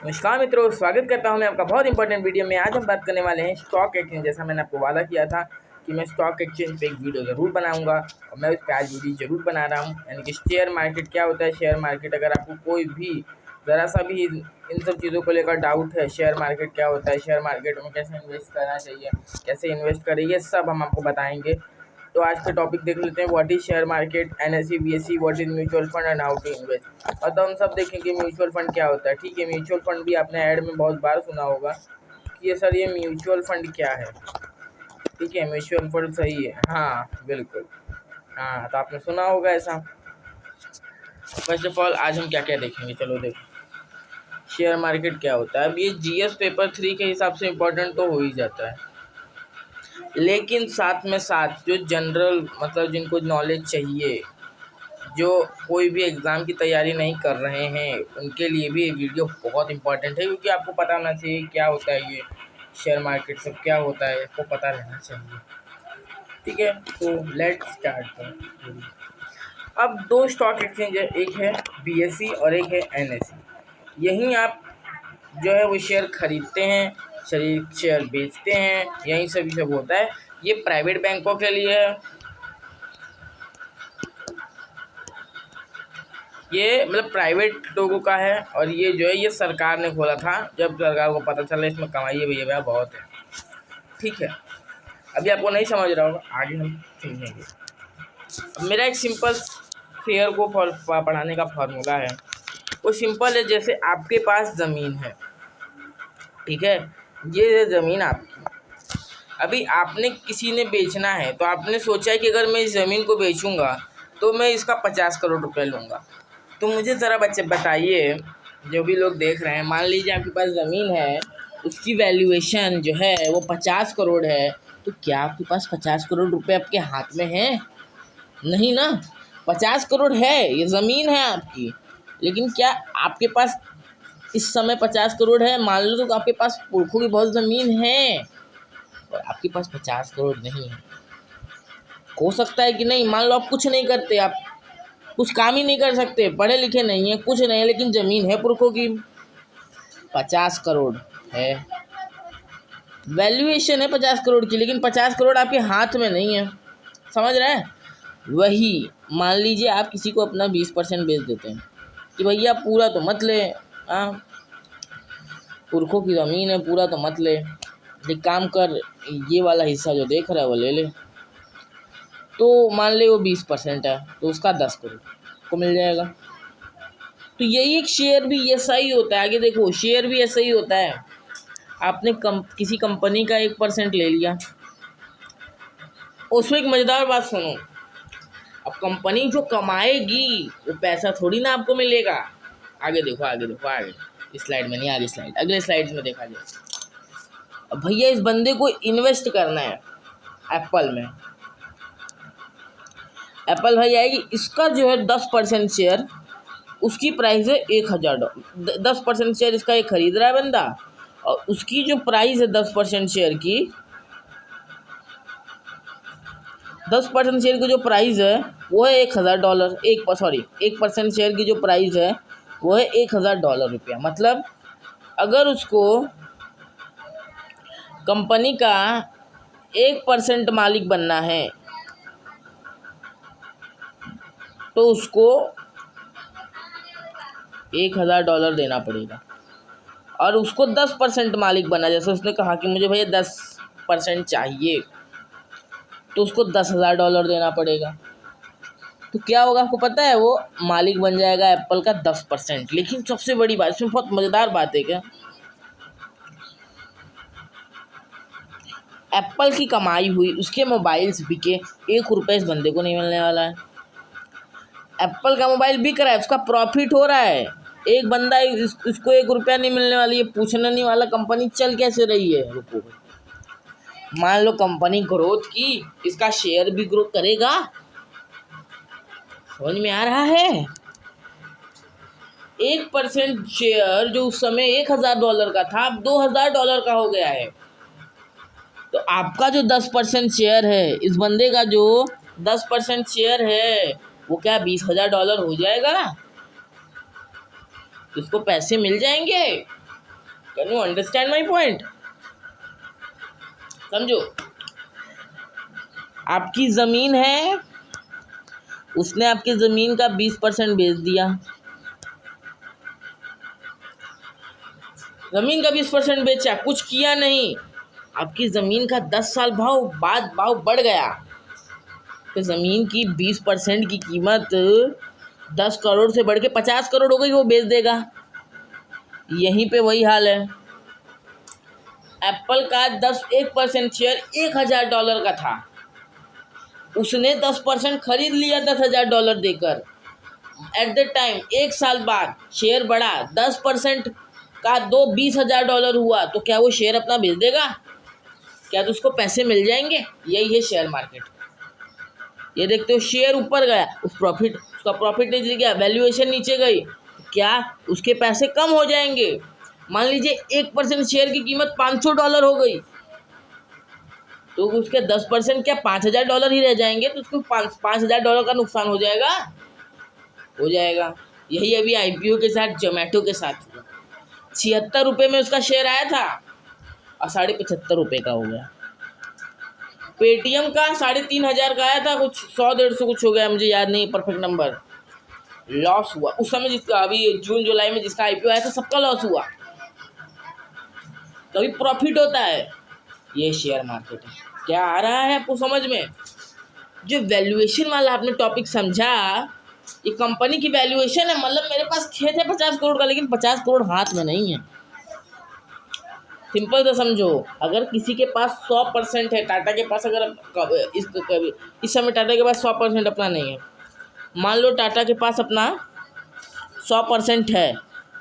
नमस्कार मित्रों, स्वागत करता हूं मैं आपका बहुत इंपॉर्टेंट वीडियो में। आज हम बात करने वाले हैं स्टॉक एक्सचेंज। जैसा मैंने आपको वादा किया था कि मैं स्टॉक एक्सचेंज पे एक वीडियो ज़रूर बनाऊंगा और मैं उस पर आज वीडियो ज़रूर बना रहा हूं। यानी कि शेयर मार्केट क्या होता है। शेयर मार्केट, अगर आपको कोई भी ज़रा सा भी इन सब चीज़ों को लेकर डाउट है, शेयर मार्केट क्या होता है, शेयर मार्केट में कैसे इन्वेस्ट करना चाहिए, कैसे इन्वेस्ट करें, ये सब हम आपको बताएंगे। तो आज का टॉपिक देख लेते हैं, what is share market, NSE, BSE, what is mutual fund and how to invest. और तो हम सब देखेंगे म्यूचुअल फंड क्या होता है। ठीक है, म्यूचुअल फंड भी आपने ऐड में बहुत बार सुना होगा कि ये सर ये म्यूचुअल फंड क्या है। ठीक है, म्यूचुअल फंड सही है, हाँ बिल्कुल, हाँ तो आपने सुना होगा ऐसा। फर्स्ट ऑफ ऑल आज हम क्या क्या देखेंगे, चलो देखो शेयर मार्केट क्या होता है। अब ये जीएस पेपर 3 के हिसाब से इम्पोर्टेंट तो हो ही जाता है, लेकिन साथ में साथ जो जनरल मतलब जिनको नॉलेज चाहिए, जो कोई भी एग्ज़ाम की तैयारी नहीं कर रहे हैं, उनके लिए भी ये वीडियो बहुत इंपॉर्टेंट है। क्योंकि आपको पता होना चाहिए क्या होता है ये शेयर मार्केट, सब क्या होता है, आपको पता रहना चाहिए। ठीक है, तो लेट्स स्टार्ट। अब दो स्टॉक एक्सचेंज है, एक है बीएसई और एक है एनएसई। यहीं आप जो है वो शेयर खरीदते हैं, शेयर बेचते हैं, यही सभी सब होता है। ये प्राइवेट बैंकों के लिए है, ये मतलब प्राइवेट लोगों का है। और ये जो है ये सरकार ने खोला था, जब सरकार को पता चला इसमें कमाई है भैया बहुत है। ठीक है, अभी आपको नहीं समझ रहा होगा, आगे हम समझेंगे। अब मेरा एक सिंपल शेयर को पढ़ाने का फॉर्मूला है, वो सिंपल है। जैसे आपके पास ज़मीन है, ठीक है, ये ज़मीन आपकी, अभी आपने किसी ने बेचना है, तो आपने सोचा है कि अगर मैं इस ज़मीन को बेचूंगा तो मैं इसका 50 करोड़ रुपए लूँगा। तो मुझे ज़रा बच्चे बताइए, जो भी लोग देख रहे हैं, मान लीजिए आपके पास ज़मीन है, उसकी वैल्यूएशन जो है वो 50 करोड़ है, तो क्या आपके पास 50 करोड़ रुपए आपके हाथ में है? नहीं ना। 50 करोड़ है, ये ज़मीन है आपकी, लेकिन क्या आपके पास इस समय 50 करोड़ है? मान लो तो आपके पास पुरखों की बहुत ज़मीन है और आपके पास 50 करोड़ नहीं है। हो सकता है कि नहीं, मान लो आप कुछ नहीं करते, आप कुछ काम ही नहीं कर सकते, पढ़े लिखे नहीं है, कुछ नहीं है, लेकिन ज़मीन है पुरखों की, 50 करोड़ है, वैल्यूएशन है 50 करोड़ की, लेकिन 50 करोड़ आपके हाथ में नहीं है। समझ रहे हैं? वही मान लीजिए आप किसी को अपना 20% बेच देते हैं कि भैया पूरा तो मत ले, हाँ पुरखों की ज़मीन है, पूरा तो मत ले, एक काम कर, ये वाला हिस्सा जो देख रहा है वो ले ले। तो मान ले वो 20% है, तो उसका 10 करोड़ को मिल जाएगा। तो यही एक शेयर भी ऐसा ही होता है। आगे देखो, शेयर भी ऐसा ही होता है। आपने किसी कंपनी का 1% ले लिया, उसमें एक मज़ेदार बात सुनो, अब कंपनी जो कमाएगी वो पैसा थोड़ी ना आपको मिलेगा। आगे देखो, आगे देखो, आगे इस स्लाइड में नहीं, आगे स्लाइड, अगले स्लाइड्स में देखा जाए। अब भैया इस बंदे को इन्वेस्ट करना है एप्पल में, एप्पल भाई आएगी, इसका जो है 10% शेयर, उसकी प्राइस है $1000। 10% शेयर इसका एक खरीद रहा है बंदा, और उसकी जो प्राइस है 10% शेयर की, 10% शेयर की जो प्राइस है वो है $1000। 1% शेयर की जो प्राइस है वो है $1000 रुपया। मतलब अगर उसको कंपनी का 1% मालिक बनना है तो उसको $1000 देना पड़ेगा। और उसको 10% मालिक बनना, जैसे उसने कहा कि मुझे भैया 10% चाहिए, तो उसको $10,000 देना पड़ेगा। तो क्या होगा आपको पता है, वो मालिक बन जाएगा एप्पल का 10%। लेकिन सबसे बड़ी बात, इसमें बहुत मज़ेदार बात है, क्या एप्पल की कमाई हुई, उसके मोबाइल्स बिके, 1 रुपये इस बंदे को नहीं मिलने वाला है। एप्पल का मोबाइल बिक रहा है, उसका प्रॉफिट हो रहा है, एक बंदा इसको 1 रुपया नहीं मिलने वाली, ये पूछने नहीं वाला कंपनी चल कैसे रही है। रुको, मान लो कंपनी ग्रोथ की, इसका शेयर भी ग्रो करेगा। समझ में आ रहा है? 1% शेयर जो उस समय $1000 का था, अब $2000 का हो गया है। तो आपका जो 10% शेयर है, इस बंदे का जो 10% शेयर है, वो क्या $20,000 हो जाएगा? तो इसको पैसे मिल जाएंगे। Can you understand my point? समझो, आपकी ज़मीन है, उसने आपकी ज़मीन का 20% बेच दिया, ज़मीन का 20% बेचा, कुछ किया नहीं, आपकी ज़मीन का 10 साल भाव बढ़ गया, तो ज़मीन की 20% की कीमत 10 करोड़ से बढ़ के 50 करोड़ हो गई, वो बेच देगा। यहीं पे वही हाल है। एप्पल का 1% शेयर $1000 का था, उसने 10% खरीद लिया $10,000 देकर। एट द टाइम 1 साल बाद शेयर बढ़ा, 10% का दो $20,000 हुआ, तो क्या वो शेयर अपना बेच देगा? क्या तो उसको पैसे मिल जाएंगे? यही है शेयर मार्केट। ये देखते हो, शेयर ऊपर गया, उसका प्रॉफिट नीचे गया, वैल्यूएशन नीचे गई, क्या उसके पैसे कम हो जाएंगे? मान लीजिए 1% शेयर की कीमत $500 हो गई, तो उसके 10% क्या $5,000 ही रह जाएंगे, तो उसको $5,000 का नुकसान हो जाएगा। यही अभी IPO के साथ जोमेटो के साथ हुआ। 76 रुपये में उसका शेयर आया था और 75.5 का हो गया। पेटीएम का 3,500 का आया था, कुछ 100-150 कुछ हो गया, मुझे याद नहीं परफेक्ट नंबर। लॉस हुआ उस समय, जिसका अभी जून जुलाई में जिसका IPO आया था, सबका लॉस हुआ। कभी प्रॉफिट होता है। ये शेयर मार्केट है। क्या आ रहा है आपको समझ में? जो वैल्यूएशन वाला आपने टॉपिक समझा, ये कंपनी की वैल्यूएशन है। मतलब मेरे पास खेत है 50 करोड़ का, लेकिन 50 करोड़ हाथ में नहीं है। सिंपल तो समझो, अगर किसी के पास 100% है, टाटा के पास अगर इस समय टाटा के पास 100% अपना नहीं है, मान लो टाटा के पास अपना 100% है,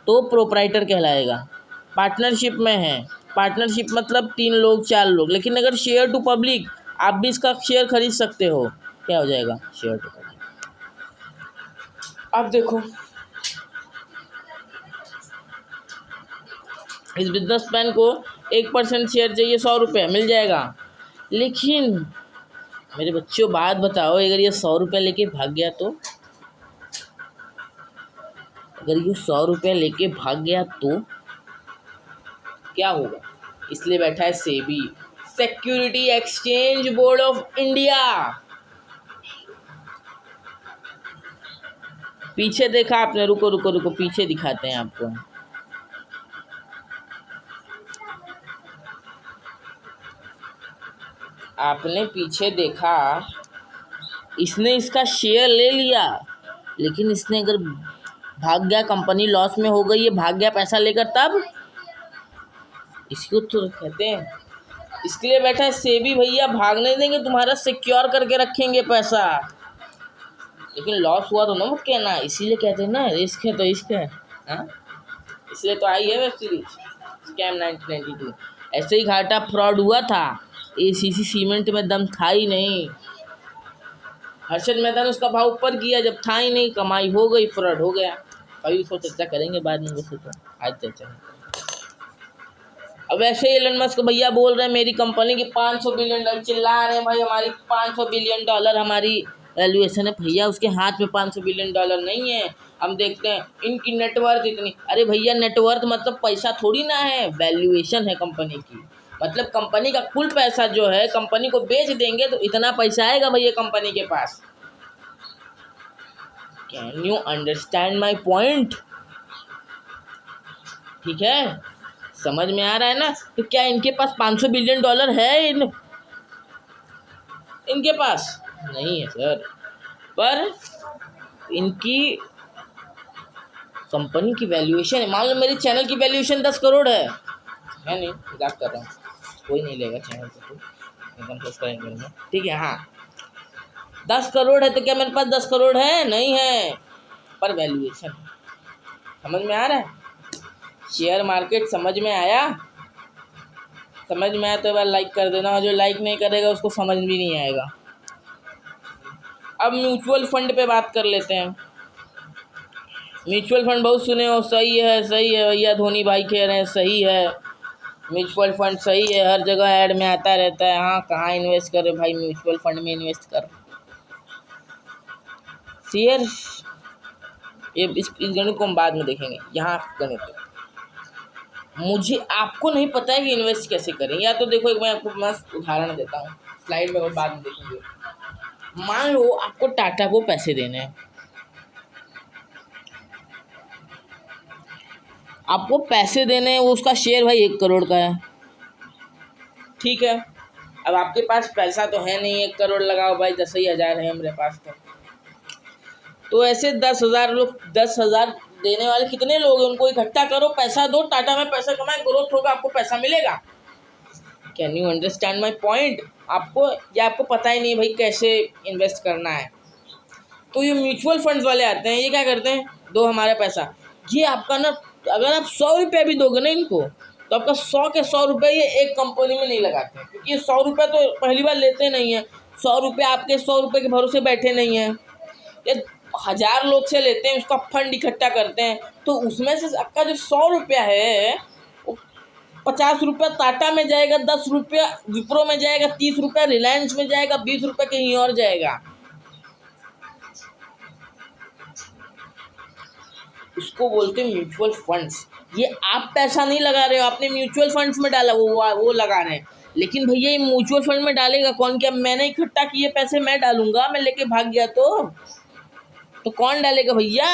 तो प्रोप्राइटर कहलाएगा। पार्टनरशिप में है, पार्टनरशिप मतलब 3 लोग 4 लोग, लेकिन अगर शेयर टू पब्लिक, आप भी इसका शेयर खरीद सकते हो, क्या हो जाएगा? Share to public. अब देखो, इस बिजनेसमैन को 1% शेयर चाहिए, 100 रुपये मिल जाएगा। लेकिन मेरे बच्चों, बात बताओ, अगर ये 100 रुपये लेके भाग गया तो? अगर ये 100 रुपये लेके भाग गया तो क्या होगा? इसलिए बैठा है SEBI, security exchange board of India. पीछे देखा आपने? रुको रुको रुको, पीछे दिखाते हैं आपको। आपने पीछे देखा, इसने इसका शेयर ले लिया, लेकिन इसने अगर भाग गया, कंपनी लॉस में हो गई, ये भाग गया पैसा लेकर, तब इसको तो कहते हैं। इसके लिए बैठा है सेबी, भैया भागने देंगे, तुम्हारा सिक्योर करके रखेंगे पैसा, लेकिन लॉस हुआ तो ना मत कहना। इसीलिए कहते हैं ना, रिस्क है तो इश्क है। हाँ, इसलिए तो आई है वेब सीरीज स्कैम 1992। ऐसे ही घाटा फ्रॉड हुआ था, ACC सीमेंट में दम था ही नहीं। हर्षद मेहता ने उसका भाव ऊपर किया, जब था ही नहीं, कमाई हो गई, फ्रॉड हो गया। कभी उसको चर्चा करेंगे बाद में, वैसे तो आज चर्चा नहीं। अब ऐसे ही एलन मस्क भैया बोल रहे हैं मेरी कंपनी की $500 बिलियन, चिल्ला रहे हैं भाई हमारी $500 बिलियन हमारी वैल्यूएशन है। भैया उसके हाथ में $500 बिलियन नहीं है। हम देखते हैं इनकी नेटवर्थ इतनी, अरे भैया नेटवर्थ मतलब पैसा थोड़ी ना है, वैल्यूएशन है कंपनी की। मतलब कंपनी का कुल पैसा जो है, कंपनी को बेच देंगे तो इतना पैसा आएगा भैया कंपनी के पास। Can you understand my point? ठीक है, समझ में आ रहा है ना? तो क्या इनके पास $500 बिलियन है? इनके पास नहीं है सर, पर इनकी कंपनी की वैल्यूएशन, मान लो मेरी चैनल की वैल्यूएशन 10 करोड़ है नहीं, मजाक कर रहा हूँ, कोई नहीं लेगा चैनल को, तो इनकम सोर्स करेंगे, ठीक है। हाँ, 10 करोड़ है तो क्या मेरे पास 10 करोड़ है? नहीं है, पर वैल्यूएशन। समझ में आ रहा है? शेयर मार्केट समझ में आया? समझ में आया तो एक बार लाइक कर देना, और जो लाइक नहीं करेगा उसको समझ भी नहीं आएगा। अब म्यूचुअल फंड पे बात कर लेते हैं। म्यूचुअल फंड बहुत सुने हो, सही है भैया, धोनी भाई कह रहे हैं सही है, म्यूचुअल फंड सही है, हर जगह ऐड में आता रहता है। हाँ, कहाँ इन्वेस्ट करे भाई? म्यूचुअल फंड में इन्वेस्ट कर। शेयर, ये इस गणित को हम बाद में देखेंगे, यहाँ गणित मुझे आपको नहीं पता है कि इन्वेस्ट कैसे करें, या तो देखो एक मैं आपको मस्त उदाहरण देता हूँ, स्लाइड में और बाद में देखेंगे। मान लो आपको टाटा को पैसे देने हैं, आपको पैसे देने हैं, वो उसका शेयर भाई 1 करोड़ का है, ठीक है। अब आपके पास पैसा तो है नहीं 1 करोड़ लगाओ भाई, 10,000 है मेरे पास तो ऐसे 10,000 लोग, 10,000 देने वाले कितने लोग हैं, उनको इकट्ठा करो, पैसा दो, टाटा में पैसा कमाए, ग्रोथ होगा, आपको पैसा मिलेगा। Can you understand my point? आपको पता ही नहीं भाई कैसे इन्वेस्ट करना है। तो ये म्यूचुअल फंड्स वाले आते हैं, ये क्या करते हैं, दो हमारा पैसा, ये आपका ना, अगर आप 100 रुपये भी दोगे ना इनको, तो आपका 100 के 100 रुपये ये एक कंपनी में नहीं लगाते हैं, क्योंकि ये 100 रुपये तो पहली बार लेते नहीं हैं। 100 रुपये आपके 100 रुपये के भरोसे बैठे नहीं हैं, ये 1000 लोग से लेते हैं, उसका फंड इकट्ठा करते हैं, तो उसमें से आपका जो 100 रुपया है, 50 रुपया टाटा में जाएगा, 10 रुपया विप्रो में जाएगा, 30 रुपया रिलायंस में जाएगा, 20 रुपया कहीं और जाएगा। इसको बोलते हैं म्यूचुअल फंड्स। ये आप पैसा नहीं लगा रहे हो, आपने म्यूचुअल फंड्स में डाला, वो लगा रहे हैं। लेकिन भैया ये म्यूचुअल फंड में डालेगा कौन? क्या मैंने इकट्ठा किए पैसे मैं डालूंगा? मैं लेके भाग गया तो कौन डालेगा भैया?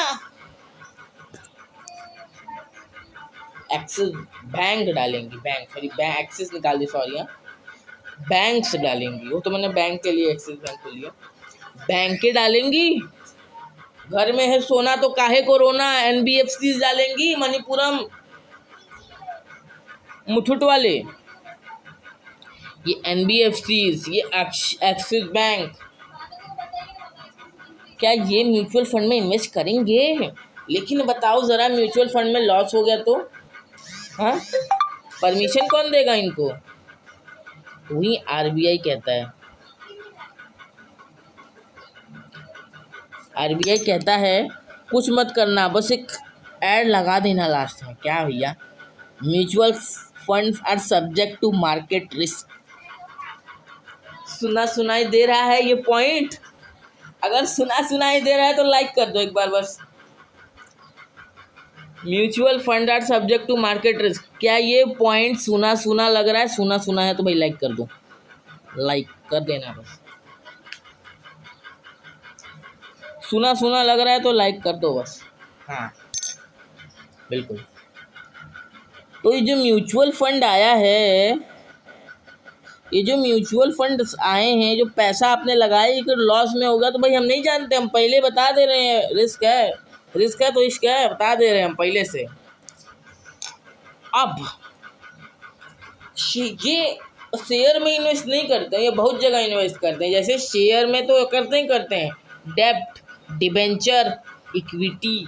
एक्सिस बैंक डालेंगी, बैंक सॉरी बैंक एक्सिस निकाल दी, सॉरी, बैंक्स डालेंगी, वो तो मैंने बैंक के लिए एक्सिस बैंक को लिया, बैंकें डालेंगी। घर में है सोना तो काहे को रोना, एनबीएफसी डालेंगी, मणिपुरम, मुथूट वाले, ये एनबीएफसी, ये एक्सिस बैंक, क्या ये म्यूचुअल फंड में इन्वेस्ट करेंगे? लेकिन बताओ ज़रा, म्यूचुअल फंड में लॉस हो गया तो हाँ, परमिशन कौन देगा इनको? वही आरबीआई कहता है, आरबीआई कहता है कुछ मत करना, बस एक ऐड लगा देना लास्ट में। क्या भैया? Mutual funds are subject to market risk. सुनाई दे रहा है ये पॉइंट? अगर सुनाई दे रहा है तो लाइक कर दो एक बार बस। Mutual fund are subject to market risk, क्या ये पॉइंट सुना लग रहा है? सुना है तो भाई लाइक कर दो, लाइक कर देना बस। सुना लग रहा है तो लाइक कर दो बस, हाँ बिल्कुल। तो ये जो म्यूचुअल फंड आया है, ये जो म्यूचुअल फंड आए हैं, जो पैसा आपने लगाया अगर लॉस में होगा तो भाई हम नहीं जानते, हम पहले बता दे रहे हैं, रिस्क है तो इश्क है, बता दे रहे हैं हम पहले से। अब ये शेयर में इन्वेस्ट नहीं करते हैं, ये बहुत जगह इन्वेस्ट करते हैं। जैसे शेयर में तो करते हैं डेब्ट, डिबेंचर, इक्विटी,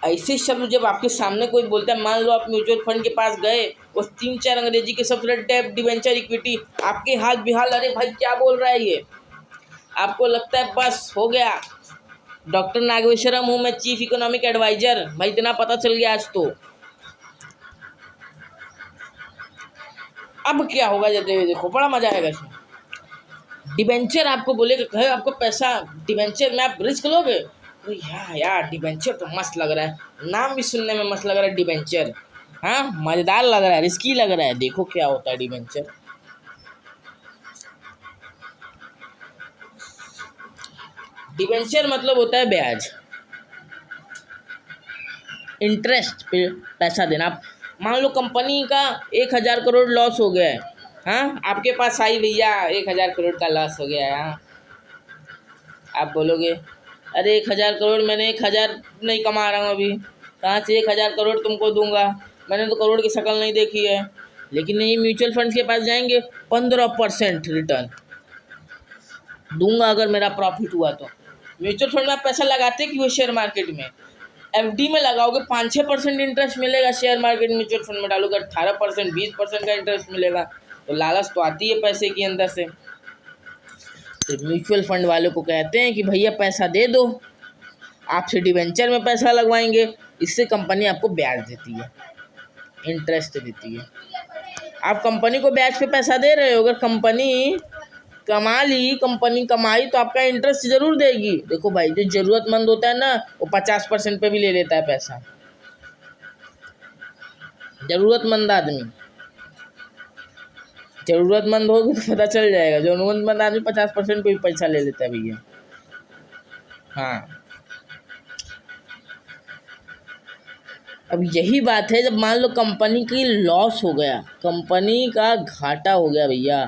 ऐसे शब्द जब आपके सामने कोई बोलता है, मान लो आप म्यूचुअल फंड के पास गए, उस 3-4 अंग्रेजी के शब्द डेब्ट, डिबेंचर, इक्विटी, आपके हाथ बिहाल, अरे भाई क्या बोल रहा है ये? आपको लगता है बस हो गया, डॉक्टर नागेश्वरम हूँ मैं, चीफ इकोनॉमिक एडवाइजर, भाई इतना पता चल गया आज तो। अब क्या होगा जब देखो, बड़ा मजा आएगा इसमें। डिबेंचर आपको बोलेगा, कहे आपको पैसा डिबेंचर में आप रिस्क लोगे, तो यार डिबेंचर तो मस्त लग रहा है, नाम भी सुनने में मस्त लग रहा है डिबेंचर, हाँ मज़ेदार लग रहा है, रिस्की लग रहा है। देखो क्या होता है डिबेंचर। डिबेंचर मतलब होता है ब्याज, इंटरेस्ट पे पैसा देना। आप मान लो कंपनी का 1,000 करोड़ लॉस हो गया है, हाँ आपके पास आई भैया 1,000 करोड़ का लॉस हो गया है, हाँ आप बोलोगे अरे 1,000 करोड़, मैंने 1,000 नहीं कमा रहा हूँ अभी, कहाँ से 1,000 करोड़ तुमको दूंगा, मैंने तो करोड़ की शक्ल नहीं देखी है। लेकिन नहीं, म्यूचुअल फंड्स के पास जाएंगे, 15% रिटर्न दूंगा अगर मेरा प्रॉफिट हुआ तो। म्यूचुअल फंड में आप पैसा लगाते क्यों? शेयर मार्केट में, एफडी में लगाओगे 5-6% इंटरेस्ट मिलेगा, शेयर मार्केट म्यूचुअल फंड में डालोगे 18%, 20% का इंटरेस्ट मिलेगा, तो लालच तो आती है पैसे के अंदर से। तो म्यूचुअल फंड वालों को कहते हैं कि भैया पैसा दे दो, आपसे डिवेंचर में पैसा लगवाएंगे, इससे कंपनी आपको ब्याज देती है, इंटरेस्ट देती है। आप कंपनी को ब्याज पे पैसा दे रहे हो, अगर कंपनी कमा ली, कंपनी कमाई तो आपका इंटरेस्ट ज़रूर देगी। देखो भाई, जो ज़रूरतमंद होता है ना, वो 50% पे भी ले लेता है पैसा। ज़रूरतमंद आदमी, ज़रूरतमंद होगी तो पता चल जाएगा। ज़रूरतमंद आदमी 50% कोई पैसा ले लेता है भैया। हाँ, अब यही बात है, जब मान लो कंपनी की लॉस हो गया, कंपनी का घाटा हो गया भैया,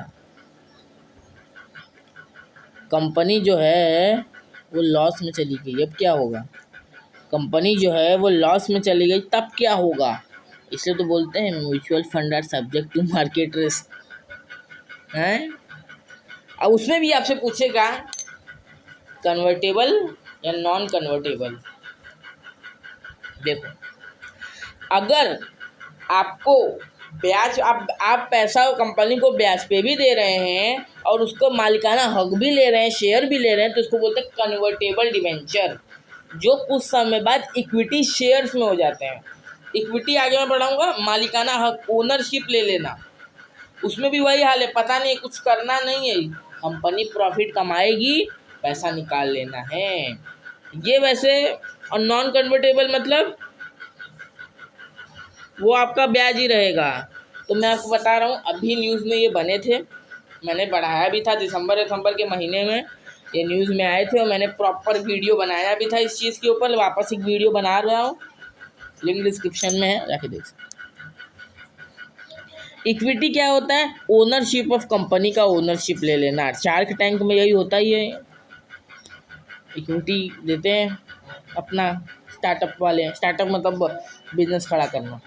कंपनी जो है वो लॉस में चली गई, अब क्या होगा? कंपनी जो है वो लॉस में चली गई, तब क्या होगा? इसलिए तो बोलते हैं mutual fund are subject to market risk हैं। अब उसमें भी आपसे पूछेगा कन्वर्टेबल या नॉन कन्वर्टेबल। देखो, अगर आपको ब्याज, आप पैसा कंपनी को ब्याज पे भी दे रहे हैं और उसको मालिकाना हक भी ले रहे हैं, शेयर भी ले रहे हैं, तो उसको बोलते हैं कन्वर्टेबल डिबेंचर, जो कुछ समय बाद इक्विटी शेयर्स में हो जाते हैं। इक्विटी आगे मैं बढ़ाऊंगा, मालिकाना हक, ओनरशिप ले लेना, उसमें भी वही हाल है, पता नहीं, कुछ करना नहीं है, कंपनी प्रॉफिट कमाएगी, पैसा निकाल लेना है ये वैसे। और नॉन कन्वर्टेबल मतलब वो आपका ब्याज ही रहेगा। तो मैं आपको बता रहा हूँ, अभी न्यूज़ में ये बने थे, मैंने बढ़ाया भी था दिसंबर के महीने में, ये न्यूज़ में आए थे और मैंने प्रॉपर वीडियो बनाया भी था इस चीज़ के ऊपर, वापस एक वीडियो बना रहा हूँ, लिंक डिस्क्रिप्शन में है, जाके देख सकते। इक्विटी क्या होता है? ओनरशिप ऑफ कंपनी का ओनरशिप ले लेना। शार्क टैंक में यही होता ही है, इक्विटी देते हैं अपना स्टार्टअप वाले, स्टार्टअप मतलब बिजनेस खड़ा करना,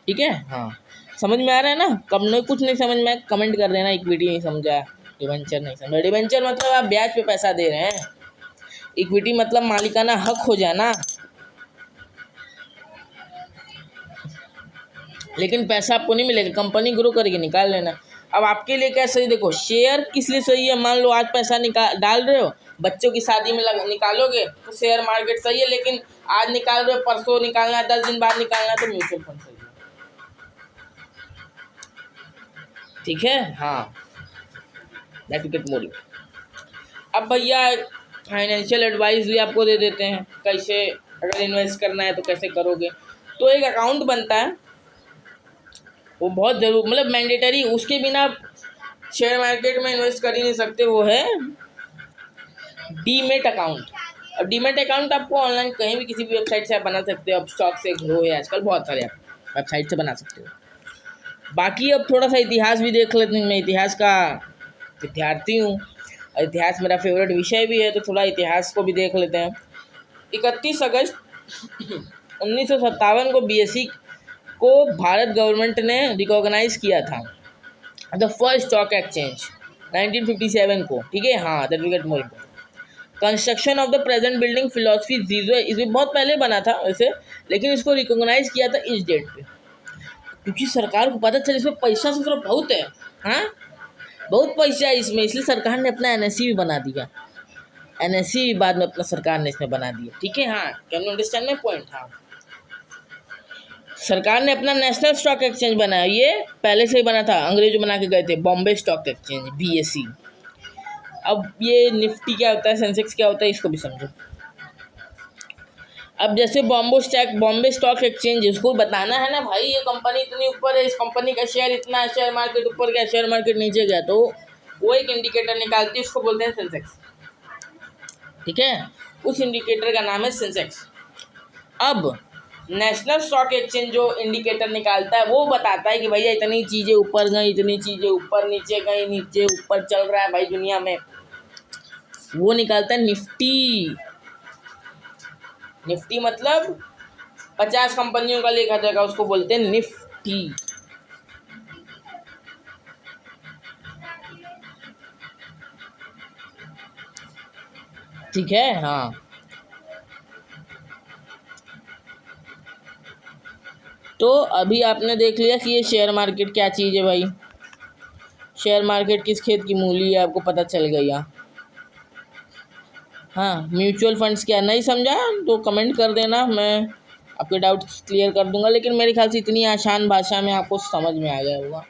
ठीक है। हाँ, समझ में आ रहा है ना? कब नहीं, कुछ नहीं समझ में कमेंट कर देना, इक्विटी नहीं समझा, डिबेंचर नहीं समझा। डिबेंचर मतलब आप ब्याज पे पैसा दे रहे हैं, इक्विटी मतलब मालिकाना हक हो जाना, लेकिन पैसा आपको नहीं मिलेगा, कंपनी ग्रो करके निकाल लेना। अब आपके लिए क्या सही? देखो, शेयर किस लिए सही है? मान लो आज पैसा डाल रहे हो, बच्चों की शादी में निकालोगे तो शेयर मार्केट सही है, लेकिन आज निकाल रहे हो, परसों निकालना है, 10 दिन बाद निकालना है, तो म्यूचुअल फंड सही है, ठीक है। हाँ, दैट विल गेट मोर। अब भैया फाइनेंशियल एडवाइस भी आपको दे देते हैं, कैसे अगर इन्वेस्ट करना है तो कैसे करोगे। तो एक अकाउंट बनता है, वो बहुत ज़रूर, मतलब मैंडेटरी, उसके बिना शेयर मार्केट में इन्वेस्ट कर ही नहीं सकते, वो है डीमेट अकाउंट। अब डीमेट अकाउंट आपको ऑनलाइन कहीं भी किसी भी वेबसाइट से आप बना सकते हो। अब स्टॉक से ग्रो है आजकल, बहुत सारे आप वेबसाइट से बना सकते हो। बाकी अब थोड़ा सा इतिहास भी देख लेते हैं, मैं इतिहास का विद्यार्थी हूँ, इतिहास मेरा फेवरेट विषय भी है, तो थोड़ा इतिहास को भी देख लेते हैं। 31 अगस्त 1957 को बीएसई को भारत गवर्नमेंट ने रिकॉग्नाइज किया था, द फर्स्ट स्टॉक एक्सचेंज 1957 को, ठीक है। हाँ, that will get more important. Construction of the present building philosophy zero, इसमें बहुत पहले बना था वैसे, लेकिन इसको रिकॉग्नाइज किया था इस डेट पे, क्योंकि सरकार को पता चला इसमें पैसा तो बहुत है, हाँ बहुत पैसा है इसमें, इसलिए सरकार ने अपना एनएससी भी बना दिया। एनएससी बाद में अपना सरकार ने इसमें बना दिया, ठीक है। हाँ, can you understand my point? हाँ, सरकार ने अपना नेशनल स्टॉक एक्सचेंज बनाया, ये पहले से ही बना था, अंग्रेज बना के गए थे, बॉम्बे स्टॉक एक्सचेंज, बीएसई। अब ये निफ्टी क्या होता है, सेंसेक्स क्या होता है, इसको भी समझो। अब जैसे बॉम्बे स्टॉक एक्सचेंज, इसको बताना है ना भाई, ये कंपनी इतनी ऊपर है, इस कंपनी का शेयर इतना है, शेयर मार्केट ऊपर गया, शेयर मार्केट नीचे गया, तो वो एक इंडिकेटर निकालती है, उसको बोलते हैं सेंसेक्स, ठीक है। उस इंडिकेटर का नाम है सेंसेक्स। अब नेशनल स्टॉक एक्सचेंज जो इंडिकेटर निकालता है, वो बताता है कि भैया इतनी चीज़ें ऊपर गई, इतनी चीज़ें ऊपर नीचे गई, नीचे ऊपर चल रहा है भाई दुनिया में, वो निकालता है निफ्टी। निफ्टी मतलब 50 कंपनियों का लिखा जाएगा, उसको बोलते हैं निफ्टी, ठीक है। हाँ, तो अभी आपने देख लिया कि ये शेयर मार्केट क्या चीज़ है भाई, शेयर मार्केट किस खेत की मूली है, आपको पता चल गया। हाँ, म्यूचुअल फंड्स क्या, नहीं समझा तो कमेंट कर देना, मैं आपके डाउट्स क्लियर कर दूंगा, लेकिन मेरे ख्याल से इतनी आसान भाषा में आपको समझ में आ गया होगा,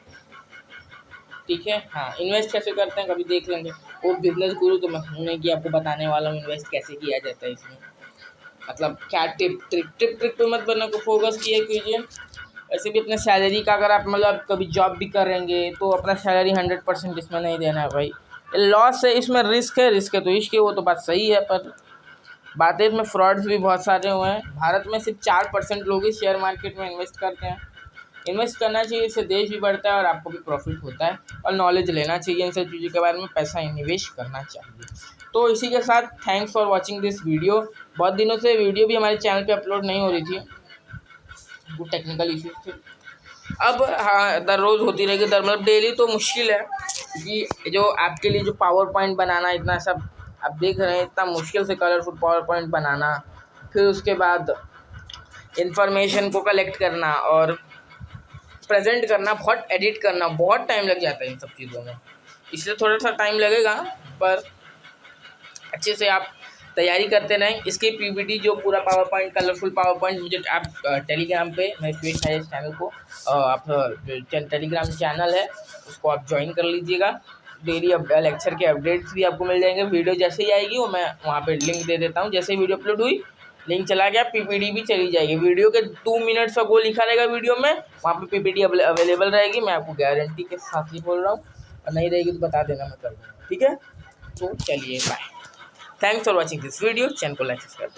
ठीक है। हाँ, इन्वेस्ट कैसे करते हैं कभी देख लेंगे, वो बिजनेस गुरु तो मैं हूँ नहीं कि आपको बताने वाला हूँ इन्वेस्ट कैसे किया जाता है इसमें, मतलब क्या टिप ट्रिक पे मत बनने को फोकस किया कीजिए, वैसे भी अपने सैलरी का अगर आप मतलब कभी जॉब भी करेंगे तो अपना सैलरी 100% इसमें नहीं देना है भाई। लॉस है, इसमें रिस्क है तो इश्क है, वो तो बात सही है, पर बातें इसमें फ्रॉड्स भी बहुत सारे हुए हैं। भारत में सिर्फ 4% लोग ही शेयर मार्केट में इन्वेस्ट करते हैं। इन्वेस्ट करना चाहिए, इससे देश भी बढ़ता है और आपको भी प्रॉफिट होता है, और नॉलेज लेना चाहिए इन सब चीज़ों के बारे में, पैसा इन्वेस्ट करना चाहिए। तो इसी के साथ thanks for watching this video. बहुत दिनों से वीडियो भी हमारे चैनल पे अपलोड नहीं हो रही थी, कुछ टेक्निकल इश्यूज थे। अब हाँ, दर रोज़ होती रहेगी, मतलब डेली तो मुश्किल है, क्योंकि जो आपके लिए जो पावर पॉइंट बनाना इतना सब आप देख रहे हैं, इतना मुश्किल से कलरफुल पावर पॉइंट बनाना, फिर उसके बाद इंफॉर्मेशन को कलेक्ट करना और प्रेजेंट करना, बहुत एडिट करना, बहुत टाइम लग जाता है इन सब चीज़ों में, इसलिए थोड़ा सा टाइम लगेगा, पर अच्छे से आप तैयारी करते रहें। इसकी पीपीटी जो पूरा power point, colourful power point, मुझे आप टेलीग्राम पे, मैं स्वीट साइज चैनल को, आप टेलीग्राम चैनल है उसको आप ज्वाइन कर लीजिएगा। डेली लेक्चर के अपडेट्स भी आपको मिल जाएंगे, वीडियो जैसे ही आएगी वो मैं वहाँ पे लिंक दे देता हूँ, जैसे ही वीडियो अपलोड हुई लिंक चला गया, पीपीटी भी चली जाएगी। वीडियो के 2 मिनट्स का गोल लिखा रहेगा वीडियो में, वहाँ पे पीपीटी अवेलेबल रहेगी, मैं आपको गारंटी के साथ ही बोल रहा हूँ, और नहीं रहेगी तो बता देना, मैं कर दूँगा, ठीक है। तो चलिए bye, thanks for watching this video. Channel को लाइक सब्सक्राइब